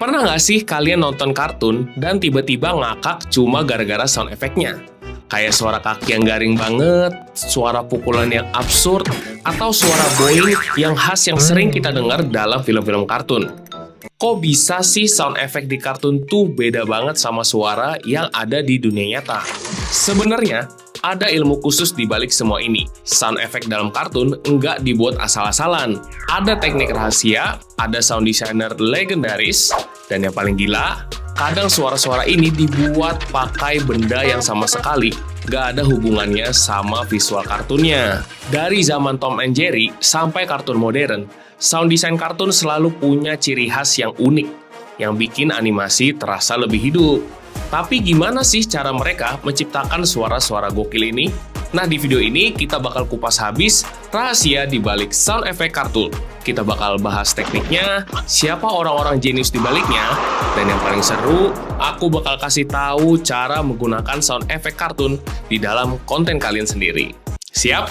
Pernah nggak sih kalian nonton kartun dan tiba-tiba ngakak cuma gara-gara sound efeknya? Kayak suara kaki yang garing banget, suara pukulan yang absurd, atau suara boing yang khas yang sering kita dengar dalam film-film kartun. Kok bisa sih sound effect di kartun tuh beda banget sama suara yang ada di dunia nyata? Sebenarnya, ada ilmu khusus di balik semua ini. Sound effect dalam kartun nggak dibuat asal-asalan. Ada teknik rahasia, ada sound designer legendaris, dan yang paling gila, kadang suara-suara ini dibuat pakai benda yang sama sekali nggak ada hubungannya sama visual kartunnya. Dari zaman Tom and Jerry sampai kartun modern, sound design kartun selalu punya ciri khas yang unik, yang bikin animasi terasa lebih hidup. Tapi gimana sih cara mereka menciptakan suara-suara gokil ini? Nah, di video ini kita bakal kupas habis rahasia di balik sound effect kartun. Kita bakal bahas tekniknya, siapa orang-orang jenius di baliknya, dan yang paling seru, aku bakal kasih tahu cara menggunakan sound effect kartun di dalam konten kalian sendiri. Siap?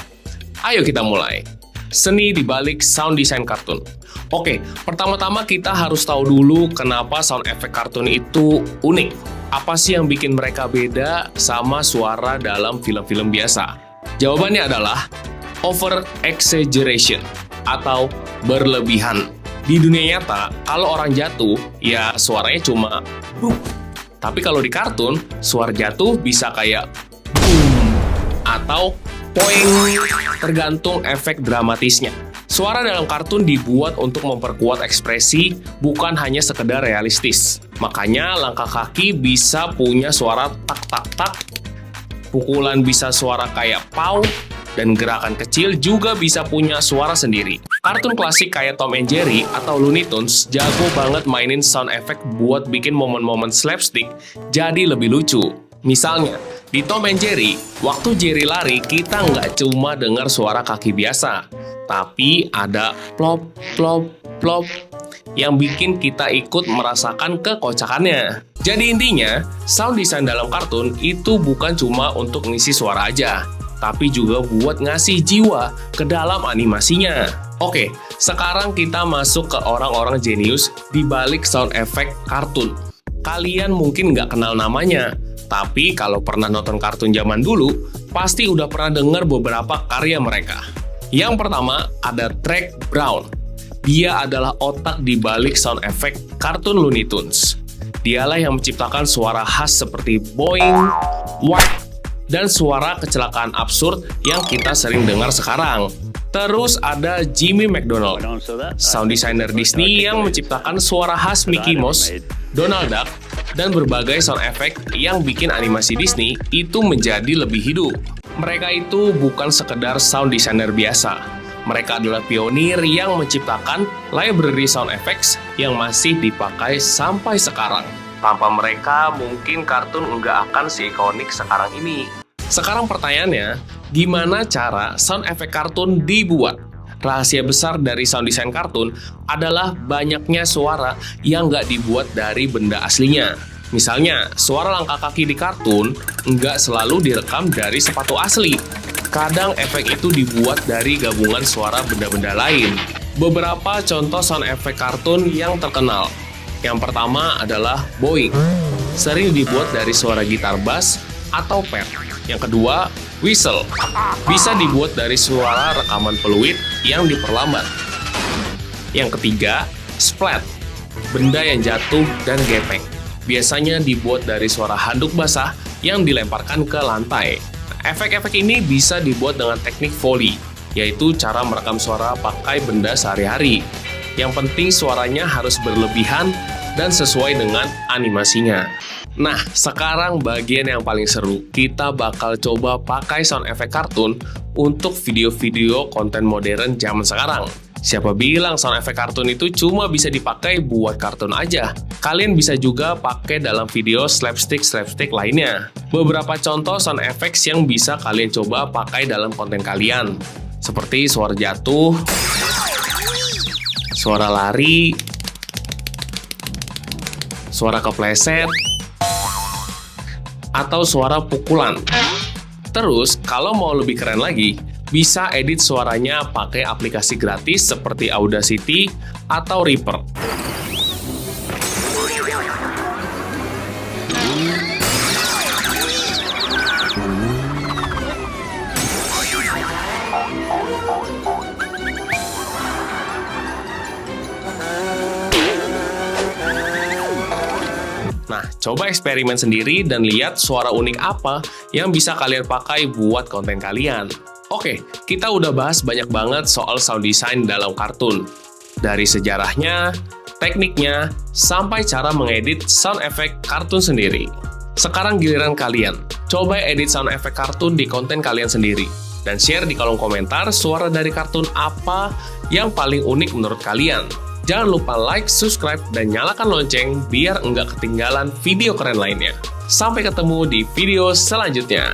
Ayo kita mulai. Seni di balik sound design kartun. Oke, pertama-tama kita harus tahu dulu kenapa sound effect kartun itu unik. Apa sih yang bikin mereka beda sama suara dalam film-film biasa? Jawabannya adalah over exaggeration atau berlebihan. Di dunia nyata, kalau orang jatuh, ya suaranya cuma boom. Tapi kalau di kartun, suara jatuh bisa kayak boom atau poing, tergantung efek dramatisnya. Suara dalam kartun dibuat untuk memperkuat ekspresi, bukan hanya sekedar realistis. Makanya langkah kaki bisa punya suara tak-tak-tak, pukulan bisa suara kayak pow, dan gerakan kecil juga bisa punya suara sendiri. Kartun klasik kayak Tom and Jerry atau Looney Tunes jago banget mainin sound effect buat bikin momen-momen slapstick jadi lebih lucu. Misalnya, di Tom and Jerry, waktu Jerry lari, kita nggak cuma dengar suara kaki biasa, tapi ada plop, plop, plop, yang bikin kita ikut merasakan kekocakannya. Jadi intinya, sound design dalam kartun itu bukan cuma untuk ngisi suara aja, tapi juga buat ngasih jiwa ke dalam animasinya. Oke, sekarang kita masuk ke orang-orang jenius di balik sound effect kartun. Kalian mungkin nggak kenal namanya, tapi kalau pernah nonton kartun zaman dulu, pasti udah pernah dengar beberapa karya mereka. Yang pertama, ada Trek Brown. Dia adalah otak di balik sound effect kartun Looney Tunes. Dialah yang menciptakan suara khas seperti boing, whack, dan suara kecelakaan absurd yang kita sering dengar sekarang. Terus ada Jimmy McDonald, sound designer Disney yang menciptakan suara khas Mickey Mouse, Donald Duck, dan berbagai sound effect yang bikin animasi Disney itu menjadi lebih hidup. Mereka itu bukan sekedar sound designer biasa. Mereka adalah pionir yang menciptakan library sound effects yang masih dipakai sampai sekarang. Tanpa mereka, mungkin kartun nggak akan seikonik sekarang ini. Sekarang pertanyaannya, gimana cara sound effect kartun dibuat? Rahasia besar dari sound design kartun adalah banyaknya suara yang nggak dibuat dari benda aslinya. Misalnya, suara langkah kaki di kartun nggak selalu direkam dari sepatu asli. Kadang efek itu dibuat dari gabungan suara benda-benda lain. Beberapa contoh sound effect kartun yang terkenal. Yang pertama adalah boing. Sering dibuat dari suara gitar bass atau pad. Yang kedua, whistle. Bisa dibuat dari suara rekaman peluit yang diperlambat. Yang ketiga, splat. Benda yang jatuh dan gepeng. Biasanya dibuat dari suara handuk basah yang dilemparkan ke lantai. Efek-efek ini bisa dibuat dengan teknik Foley, yaitu cara merekam suara pakai benda sehari-hari. Yang penting suaranya harus berlebihan dan sesuai dengan animasinya. Nah, sekarang bagian yang paling seru. Kita bakal coba pakai sound effect kartun untuk video-video konten modern zaman sekarang. Siapa bilang sound effect kartun itu cuma bisa dipakai buat kartun aja? Kalian bisa juga pakai dalam video slapstick lainnya. Beberapa contoh sound effects yang bisa kalian coba pakai dalam konten kalian, seperti suara jatuh, suara lari, suara kepleset, atau suara pukulan. Terus, kalau mau lebih keren lagi, bisa edit suaranya pakai aplikasi gratis seperti Audacity atau Reaper. Nah, coba eksperimen sendiri dan lihat suara unik apa yang bisa kalian pakai buat konten kalian. Oke, kita udah bahas banyak banget soal sound design dalam kartun. Dari sejarahnya, tekniknya, sampai cara mengedit sound effect kartun sendiri. Sekarang giliran kalian. Coba edit sound effect kartun di konten kalian sendiri. Dan share di kolom komentar suara dari kartun apa yang paling unik menurut kalian. Jangan lupa like, subscribe, dan nyalakan lonceng biar nggak ketinggalan video keren lainnya. Sampai ketemu di video selanjutnya.